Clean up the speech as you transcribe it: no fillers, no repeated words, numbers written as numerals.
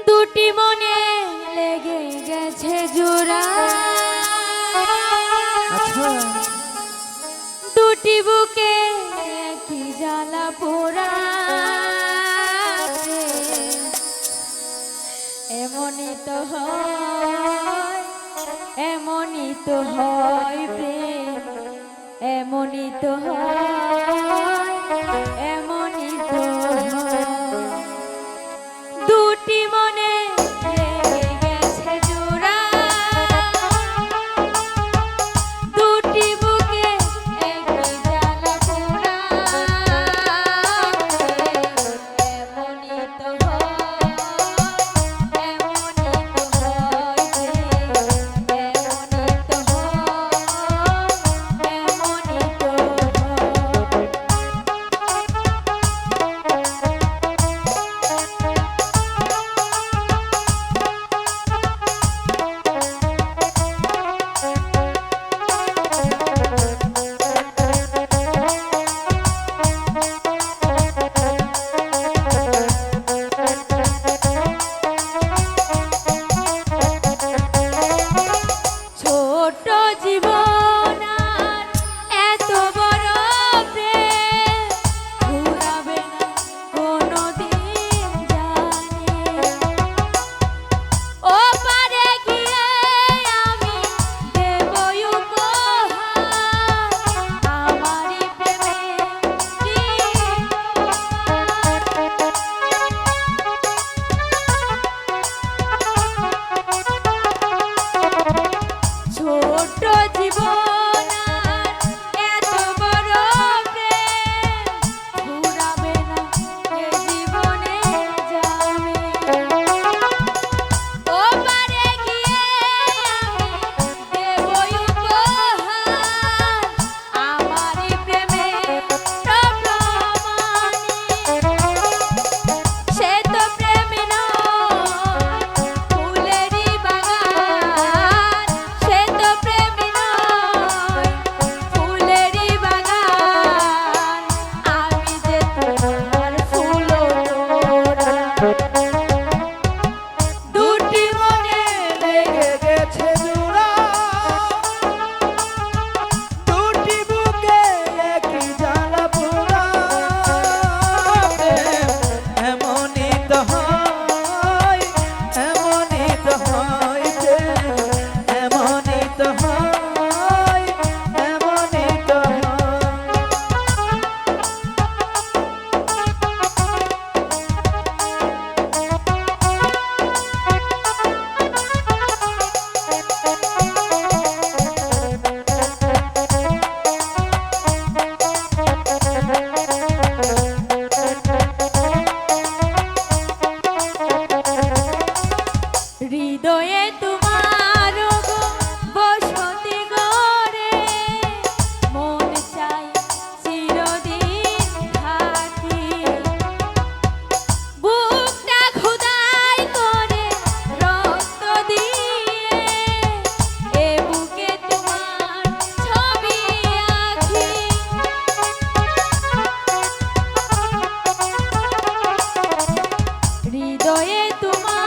দুটি মনে লেগে গেছে জোড়া, আচ্ছা দুটি বুকে কি জ্বালা পোড়া। এমনই তো হয়, এমনই তো হয় প্রেম, এমনই তো হয়, এমনই তো হয়। দুটি মনে লেগে গেছে জোড়া, দুটি বুকে একই জ্বালা পোড়া। এমনই তো হয়, এমনই তো হয় প্রেম, এমনই তো হয়, এমনই তো ছোট জীবন আর এত বড় প্রেম ঘুরাবে না কোনোদিন জানি। ও পারে গিয়ে আমি দেব উপহার আমারই প্রেমের ছোট জীবন আর এত বড় প্রেম ঘুরাবে না এ জীবনে যাবে। ও পারে গিয়ে আমি দেব উপহার আমারই প্রেমের প্রমাণী। সে তো প্রেম নয় ফুলেরই বাগান, সে তো প্রেম নয় ফুলেরই বাগান, আমি যে তোমার ফুল তোড়া। দুটি মনে লেগে গেছে জোড়া, দুটি বুকে একই জ্বালা পোড়া। এমনই তো হয়, এমনই তো হয় প্রেম, এমনই তো হয়, এমনই তো হয়। হৃদয়ে তোমার গো বসতি গড়ে, মন চাই চিরদিন থাকি। বুকটা খোদাই করে রক্ত দিয়ে এ বুকে তোমার ছবি আঁকি। হৃদয়ে তোমার